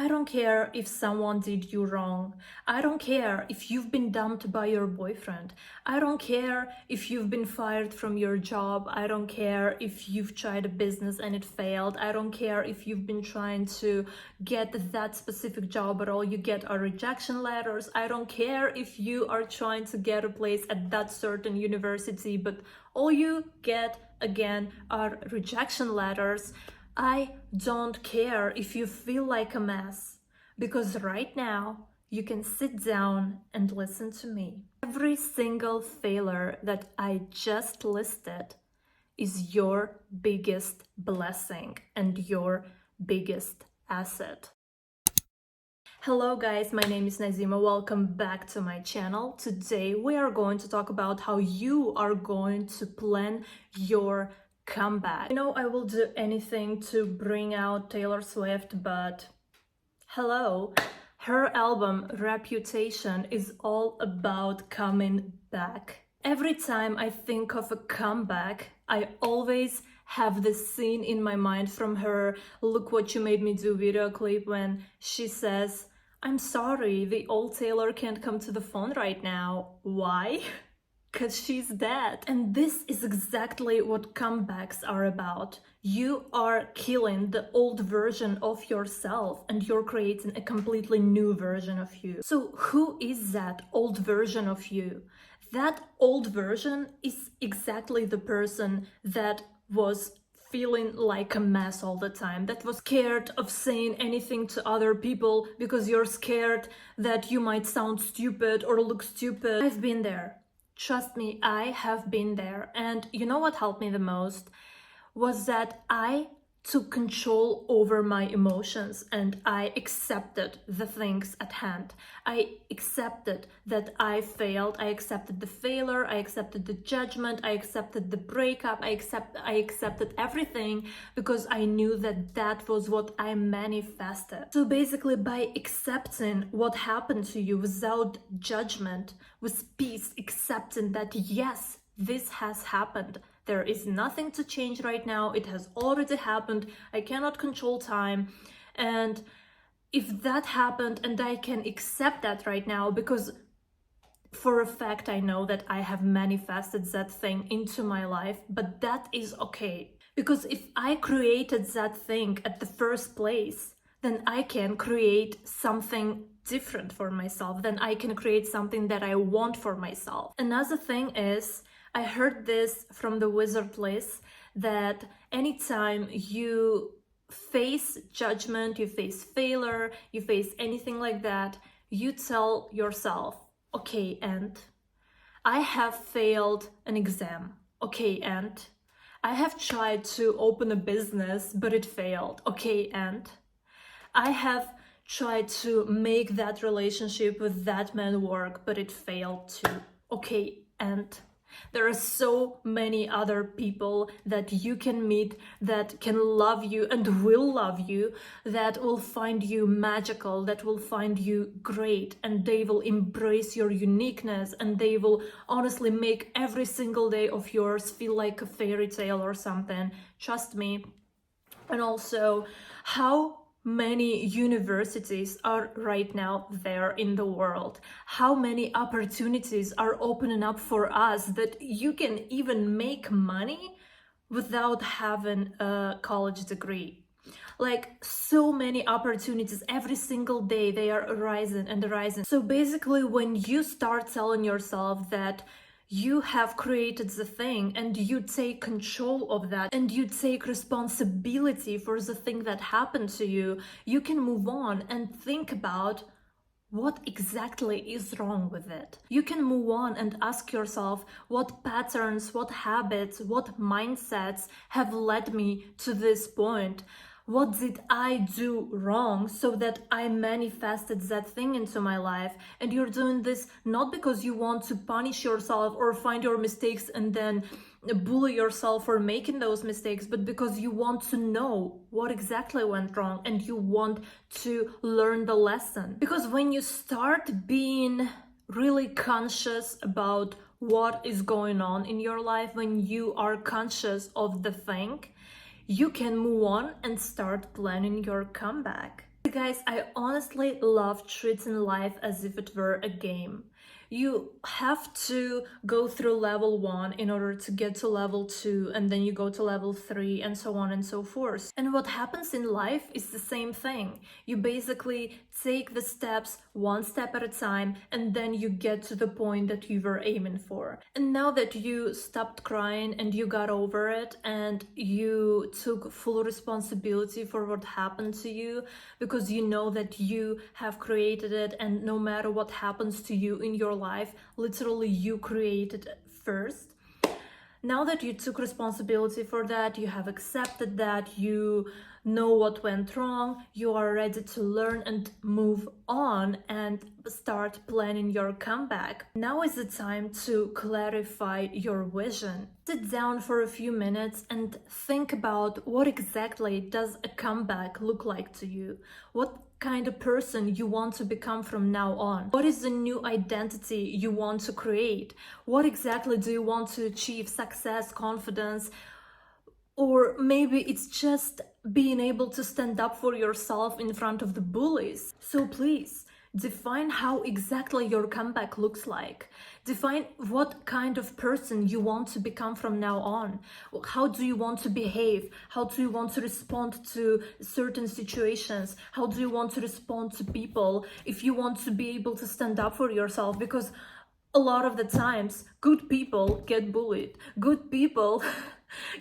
I don't care if someone did you wrong. I don't care if you've been dumped by your boyfriend. I don't care if you've been fired from your job. I don't care if you've tried a business and it failed. I don't care if you've been trying to get that specific job but all you get are rejection letters. I don't care if you are trying to get a place at that certain university but all you get again are rejection letters. I don't care if you feel like a mess, because right now you can sit down and listen to me. Every single failure that I just listed is your biggest blessing and your biggest asset. Hello guys, my name is Nazima. Welcome back to my channel. Today we are going to talk about how you are going to plan your comeback. I will do anything to bring out Taylor Swift, but hello, her album Reputation is all about coming back. Every time I think of a comeback, I always have this scene in my mind from her Look What You Made Me Do video clip when she says, "I'm sorry, the old Taylor can't come to the phone right now." Why? Because she's dead. And this is exactly what comebacks are about. You are killing the old version of yourself and you're creating a completely new version of you. So who is that old version of you? That old version is exactly the person that was feeling like a mess all the time, that was scared of saying anything to other people because you're scared that you might sound stupid or look stupid. I've been there. Trust me, I have been there. And you know what helped me the most was that I took control over my emotions and I accepted the things at hand. I accepted that I failed. I accepted the failure. I accepted the judgment. I accepted the breakup. I accepted everything because I knew that that was what I manifested. So basically, by accepting what happened to you without judgment, with peace, accepting that yes, this has happened. There is nothing to change right now. It has already happened. I cannot control time. And if that happened and I can accept that right now, because for a fact I know that I have manifested that thing into my life, but that is okay. Because if I created that thing at the first place, then I can create something different for myself. Then I can create something that I want for myself. Another thing is, I heard this from the Wizard Liz, that anytime you face judgment, you face failure, you face anything like that, you tell yourself, okay, and I have failed an exam. Okay, and I have tried to open a business, but it failed. Okay, and I have tried to make that relationship with that man work, but it failed too. Okay, and there are so many other people that you can meet that can love you and will love you, that will find you magical, that will find you great, and they will embrace your uniqueness and they will honestly make every single day of yours feel like a fairy tale or something. Trust me. And also, how many universities are right now there in the world? How many opportunities are opening up for us that you can even make money without having a college degree? Like, so many opportunities every single day, they are arising and arising. So basically, when you start telling yourself that you have created the thing and you take control of that and you take responsibility for the thing that happened to you, you can move on and think about what exactly is wrong with it. You can move on and ask yourself, what patterns, what habits, what mindsets have led me to this point? What did I do wrong so that I manifested that thing into my life? And you're doing this not because you want to punish yourself or find your mistakes and then bully yourself for making those mistakes, but because you want to know what exactly went wrong and you want to learn the lesson. Because when you start being really conscious about what is going on in your life, when you are conscious of the thing, you can move on and start planning your comeback. Guys, I honestly love treating life as if it were a game. You have to go through level 1 in order to get to level 2, and then you go to level 3, and so on and so forth. And what happens in life is the same thing. You basically take the steps one step at a time, and then you get to the point that you were aiming for. And now that you stopped crying and you got over it, and you took full responsibility for what happened to you, because you know that you have created it, and no matter what happens to you in your life, literally you created it first. Now that you took responsibility for that, you have accepted that, you know what went wrong, you are ready to learn and move on and start planning your comeback. Now is the time to clarify your vision. Sit down for a few minutes and think about what exactly does a comeback look like to you. What kind of person you want to become from now on? What is the new identity you want to create? What exactly do you want to achieve? Success, confidence, or maybe it's just being able to stand up for yourself in front of the bullies. So please, define how exactly your comeback looks like. Define what kind of person you want to become from now on. How do you want to behave? How do you want to respond to certain situations? How do you want to respond to people? If you want to be able to stand up for yourself, because a lot of the times good people get bullied. Good people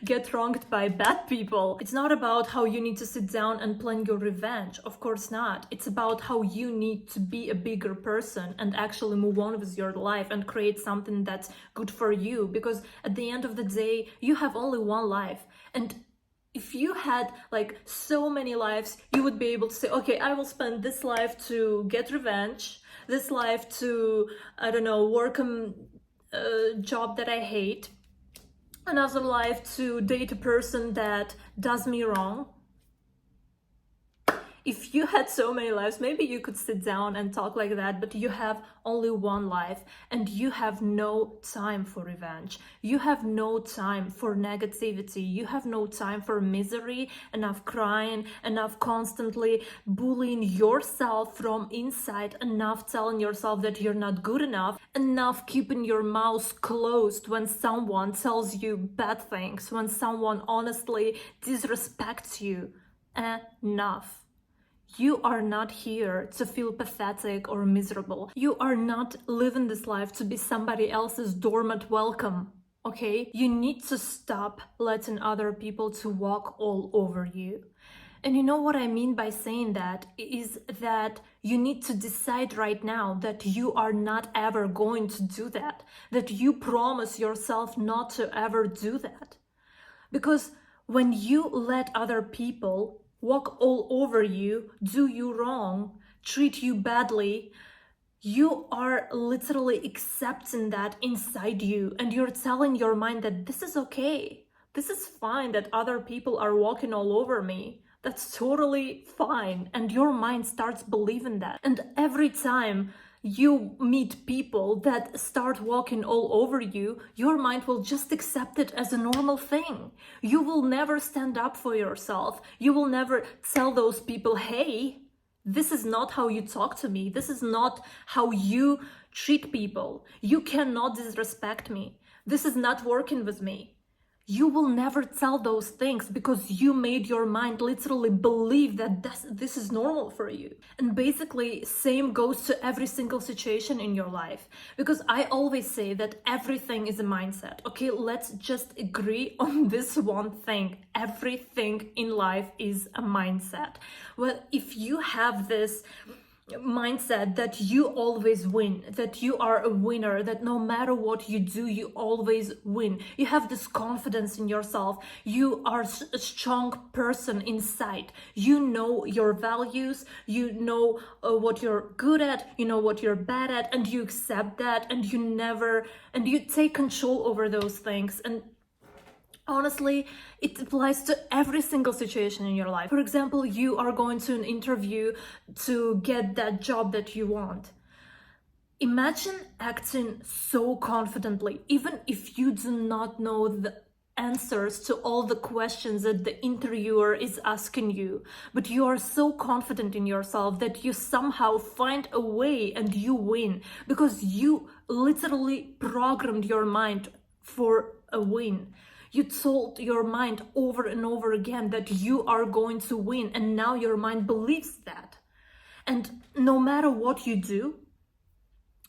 get wronged by bad people. It's not about how you need to sit down and plan your revenge. Of course not. It's about how you need to be a bigger person and actually move on with your life and create something that's good for you. Because at the end of the day, you have only one life. And if you had like so many lives, you would be able to say, okay, I will spend this life to get revenge, this life to, I don't know, work a job that I hate, another life to date a person that does me wrong. If you had so many lives, maybe you could sit down and talk like that, but you have only one life and you have no time for revenge. You have no time for negativity. You have no time for misery, enough crying, enough constantly bullying yourself from inside, enough telling yourself that you're not good enough, enough keeping your mouth closed when someone tells you bad things, when someone honestly disrespects you. Enough. You are not here to feel pathetic or miserable. You are not living this life to be somebody else's doormat welcome, okay? You need to stop letting other people to walk all over you. And you know what I mean by saying that is that you need to decide right now that you are not ever going to do that, that you promise yourself not to ever do that. Because when you let other people walk all over you, do you wrong, treat you badly, you are literally accepting that inside you, and you're telling your mind that this is okay. This is fine that other people are walking all over me. That's totally fine. And your mind starts believing that. And every time you meet people that start walking all over you, your mind will just accept it as a normal thing. You will never stand up for yourself. You will never tell those people, hey, this is not how you talk to me. This is not how you treat people. You cannot disrespect me. This is not working with me. You will never tell those things because you made your mind literally believe that this is normal for you. And basically, same goes to every single situation in your life. Because I always say that everything is a mindset. Okay, let's just agree on this one thing. Everything in life is a mindset. Well, if you have this mindset that you always win, that you are a winner, that no matter what you do, you always win. You have this confidence in yourself. You are a strong person inside. You know your values, you know what you're good at, you know what you're bad at, and you accept that, and you take control over those things. And honestly, it applies to every single situation in your life. For example, you are going to an interview to get that job that you want. Imagine acting so confidently, even if you do not know answers to all the questions that the interviewer is asking you, but you are so confident in yourself that you somehow find a way and you win, because you literally programmed your mind for a win. You told your mind over and over again that you are going to win, and now your mind believes that. And no matter what you do,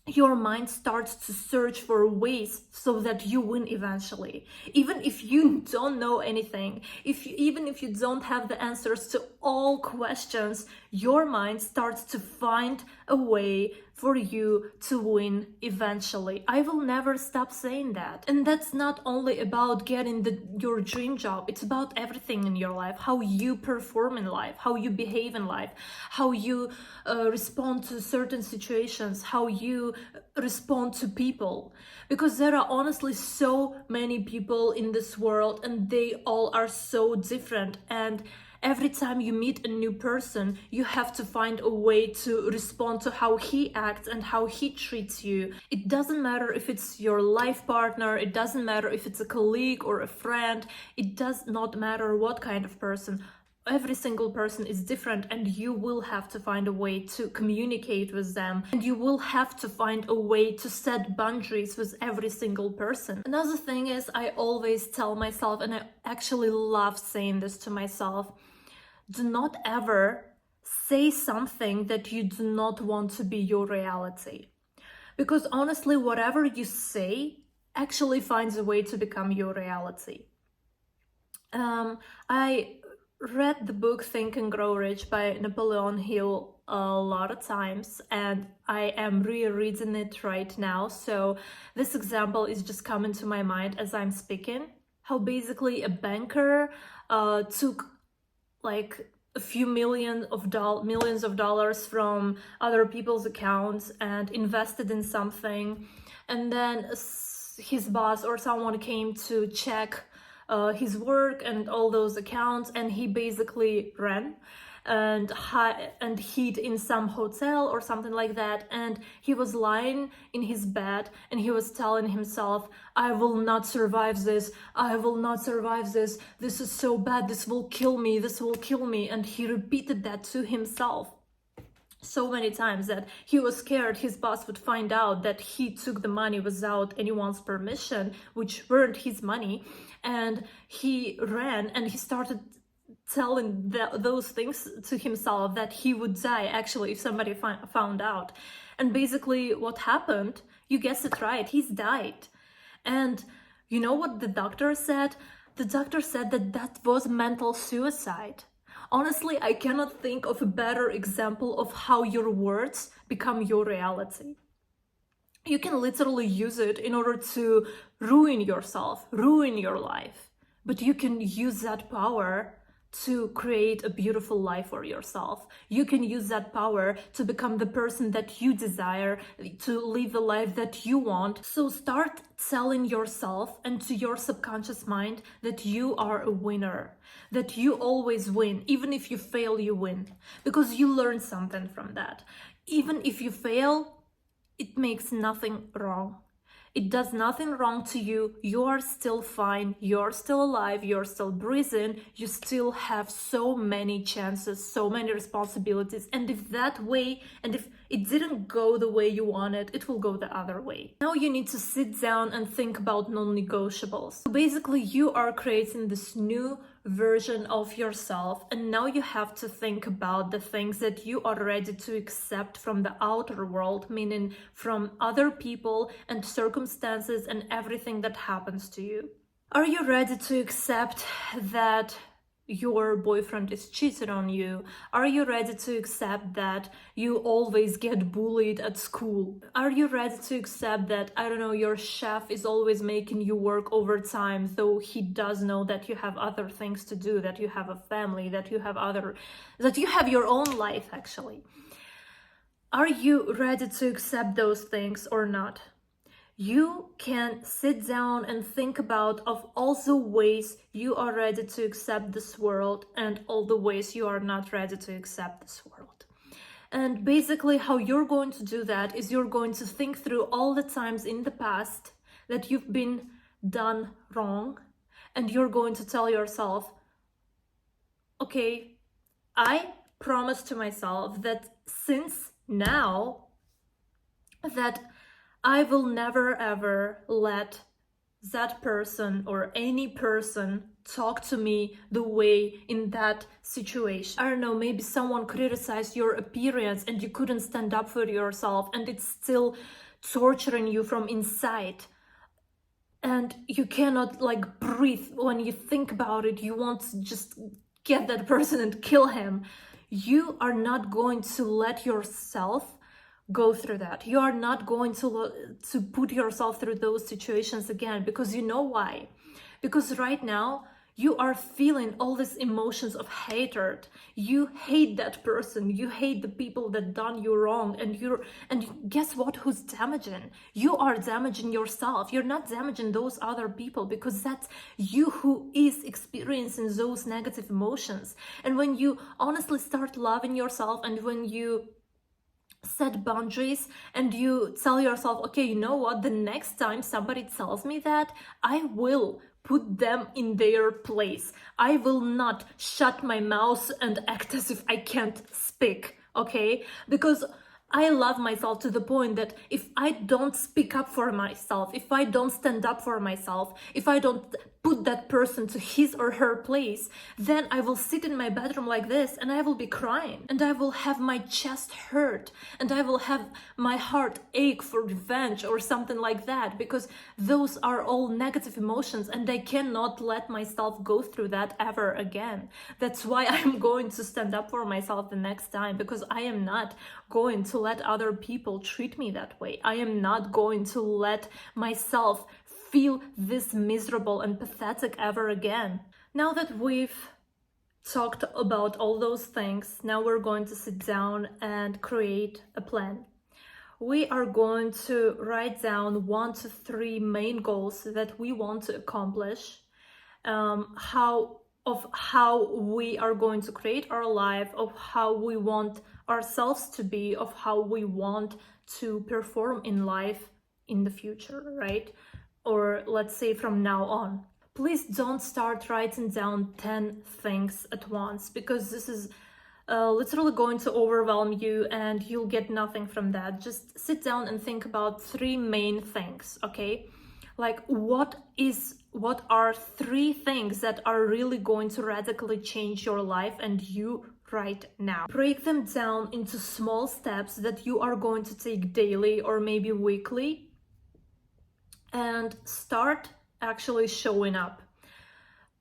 your mind starts to search for ways so that you win eventually. Even if you don't know anything, even if you don't have the answers to all questions, your mind starts to find a way for you to win eventually. I will never stop saying that. And that's not only about getting your dream job, it's about everything in your life, how you perform in life, how you behave in life, how you respond to certain situations, how you respond to people. Because there are honestly so many people in this world and they all are so different, and every time you meet a new person, you have to find a way to respond to how he acts and how he treats you. It doesn't matter if it's your life partner, it doesn't matter if it's a colleague or a friend, it does not matter what kind of person. Every single person is different, and you will have to find a way to communicate with them, and you will have to find a way to set boundaries with every single person. Another thing is, I always tell myself, and I actually love saying this to myself, do not ever say something that you do not want to be your reality. Because honestly, whatever you say actually finds a way to become your reality. I read the book Think and Grow Rich by Napoleon Hill a lot of times, and I am rereading it right now. So this example is just coming to my mind as I'm speaking. How basically a banker took like a few millions of dollars from other people's accounts and invested in something, and then his boss or someone came to check his work and all those accounts, and he basically ran and hid in some hotel or something like that, and he was lying in his bed and he was telling himself, I will not survive this, I will not survive this is so bad, this will kill me, and he repeated that to himself so many times that he was scared his boss would find out that he took the money without anyone's permission, which weren't his money, and he ran and he started telling those things to himself, that he would die actually if somebody found out. And basically what happened, you guessed it right, he's died. And you know what the doctor said? The doctor said that that was mental suicide. Honestly, I cannot think of a better example of how your words become your reality. You can literally use it in order to ruin yourself, ruin your life, but you can use that power to create a beautiful life for yourself. You can use that power to become the person that you desire, to live the life that you want. So start telling yourself and to your subconscious mind that you are a winner, that you always win. Even if you fail, you win, because you learn something from that. Even if you fail, it makes nothing wrong. It does nothing wrong to you. You are still fine. You're still alive. You're still breathing. You still have so many chances, so many responsibilities. And if it didn't go the way you wanted, it will go the other way. Now you need to sit down and think about non-negotiables. So basically, you are creating this new version of yourself, and now you have to think about the things that you are ready to accept from the outer world, meaning from other people and circumstances and everything that happens to you. Are you ready to accept that your boyfriend is cheating on you? Are you ready to accept that you always get bullied at school? Are you ready to accept that, I don't know, your chef is always making you work overtime, though he does know that you have other things to do, that you have a family, that you have your own life actually? Are you ready to accept those things or not? You can sit down and think about of all the ways you are ready to accept this world and all the ways you are not ready to accept this world. And basically how you're going to do that is you're going to think through all the times in the past that you've been done wrong, and you're going to tell yourself, okay, I promise to myself that since now, that I will never ever let that person or any person talk to me the way in that situation. I don't know, maybe someone criticized your appearance and you couldn't stand up for yourself and it's still torturing you from inside. And you cannot like breathe when you think about it. You want to just get that person and kill him. You are not going to let yourself go through that. You are not going to put yourself through those situations again, because you know why? Because right now you are feeling all these emotions of hatred. You hate that person. You hate the people that done you wrong. And guess what? Who's damaging? You are damaging yourself. You're not damaging those other people, because that's you who is experiencing those negative emotions. And when you honestly start loving yourself, and when you set boundaries and you tell yourself, okay, you know what, the next time somebody tells me that, I will put them in their place. I will not shut my mouth and act as if I can't speak, okay? Because I love myself to the point that if I don't speak up for myself, if I don't stand up for myself, if I don't put that person to his or her place, then I will sit in my bedroom like this and I will be crying, and I will have my chest hurt, and I will have my heart ache for revenge or something like that, because those are all negative emotions and I cannot let myself go through that ever again. That's why I'm going to stand up for myself the next time, because I am not going to let other people treat me that way. I am not going to let myself feel this miserable and pathetic ever again. Now that we've talked about all those things, now we're going to sit down and create a plan. We are going to write down 1 to 3 main goals that we want to accomplish, how we are going to create our life, of how we want ourselves to be, of how we want to perform in life in the future, right? Or let's say from now on. Please don't start writing down 10 things at once, because this is literally going to overwhelm you and you'll get nothing from that. Just sit down and think about 3 main things, okay? Like what are 3 things that are really going to radically change your life and you right now? Break them down into small steps that you are going to take daily or maybe weekly, and start actually showing up.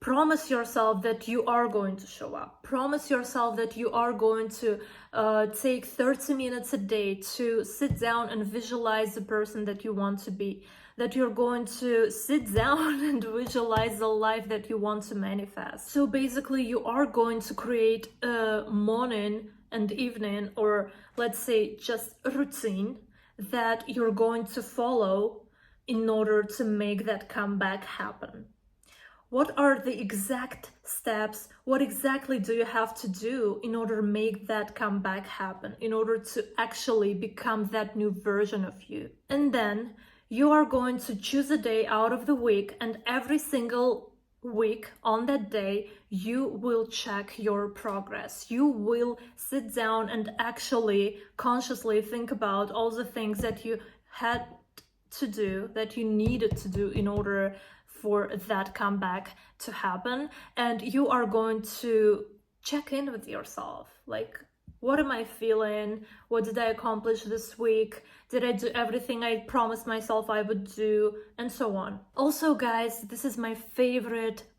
Promise yourself that you are going to show up. Promise yourself that you are going to take 30 minutes a day to sit down and visualize the person that you want to be. That you're going to sit down and visualize the life that you want to manifest. So basically you are going to create a morning and evening, or let's say just a routine that you're going to follow in order to make that comeback happen. What are the exact steps? What exactly do you have to do in order to make that comeback happen, in order to actually become that new version of you? And then you are going to choose a day out of the week, and every single week on that day, you will check your progress. You will sit down and actually consciously think about all the things that you had to do, that you needed to do in order for that comeback to happen. And you are going to check in with yourself, like, what am I feeling? What did I accomplish this week? Did I do everything I promised myself I would do? And so on. Also, guys, this is my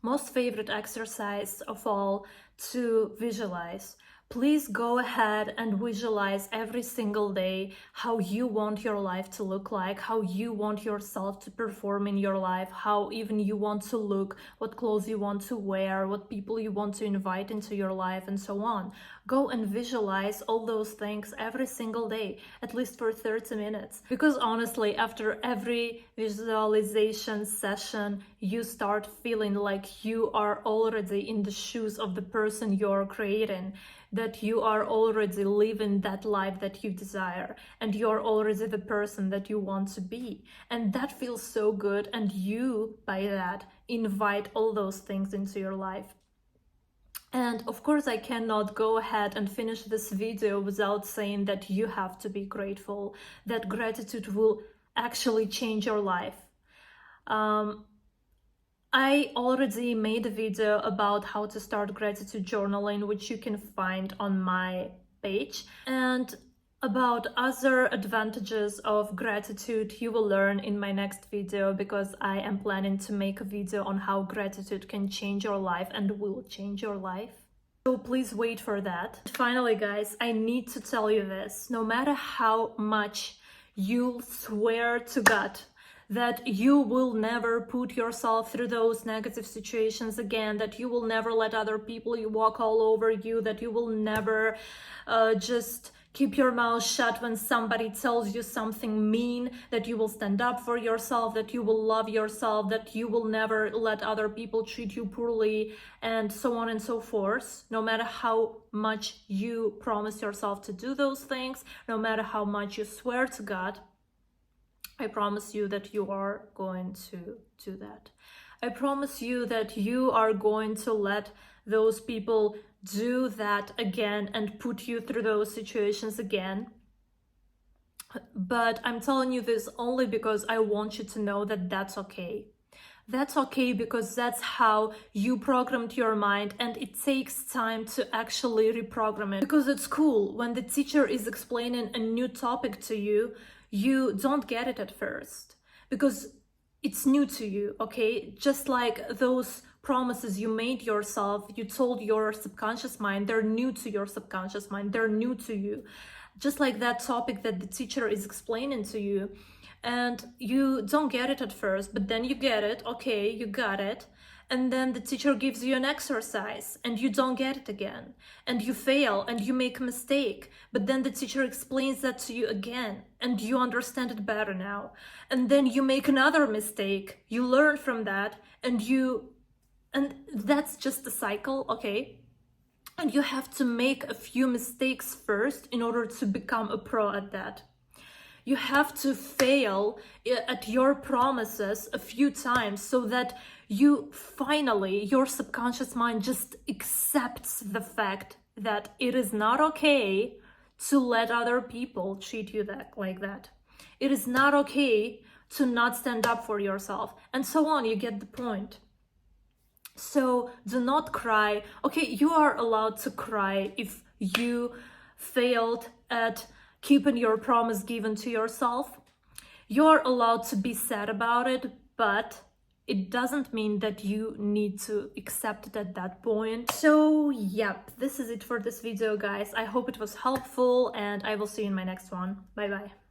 most favorite exercise of all, to visualize. Please go ahead and visualize every single day how you want your life to look like, how you want yourself to perform in your life, how even you want to look, what clothes you want to wear, what people you want to invite into your life, and so on. Go and visualize all those things every single day, at least for 30 minutes. Because honestly, after every visualization session, you start feeling like you are already in the shoes of the person you're creating. that you are already living that life that you desire, and you're already the person that you want to be. And that feels so good, and you, by that, invite all those things into your life. And of course, I cannot go ahead and finish this video without saying that you have to be grateful, that gratitude will actually change your life. I already made a video about how to start gratitude journaling, which you can find on my page. And about other advantages of gratitude, you will learn in my next video, because I am planning to make a video on how gratitude can change your life and will change your life. So please wait for that. Finally, guys, I need to tell you this. No matter how much you swear to God that you will never put yourself through those negative situations again, that you will never let other people walk all over you, that you will never just keep your mouth shut when somebody tells you something mean, that you will stand up for yourself, that you will love yourself, that you will never let other people treat you poorly, and so on and so forth. No matter how much you promise yourself to do those things, no matter how much you swear to God, I promise you that you are going to do that. I promise you that you are going to let those people do that again and put you through those situations again. But I'm telling you this only because I want you to know that that's okay. That's okay, because that's how you programmed your mind, and it takes time to actually reprogram it. Because it's cool when the teacher is explaining a new topic to you, you don't get it at first because it's new to you, okay? Just like those promises you made yourself, you told your subconscious mind, they're new to your subconscious mind, they're new to you. Just like that topic that the teacher is explaining to you, and you don't get it at first, but then you get it, okay, you got it. And then the teacher gives you an exercise and you don't get it again, and you fail and you make a mistake, but then the teacher explains that to you again and you understand it better now. And then you make another mistake, you learn from that, and that's just the cycle, okay? And you have to make a few mistakes first in order to become a pro at that. You have to fail at your promises a few times so that you finally, your subconscious mind just accepts the fact that it is not okay to let other people treat you like that. It is not okay to not stand up for yourself, and so on. You get the point. So do not cry. Okay, you are allowed to cry if you failed at keeping your promise given to yourself. You're allowed to be sad about it, but it doesn't mean that you need to accept it at that point. So yep, this is it for this video, guys. I hope it was helpful, and I will see you in my next one. Bye bye.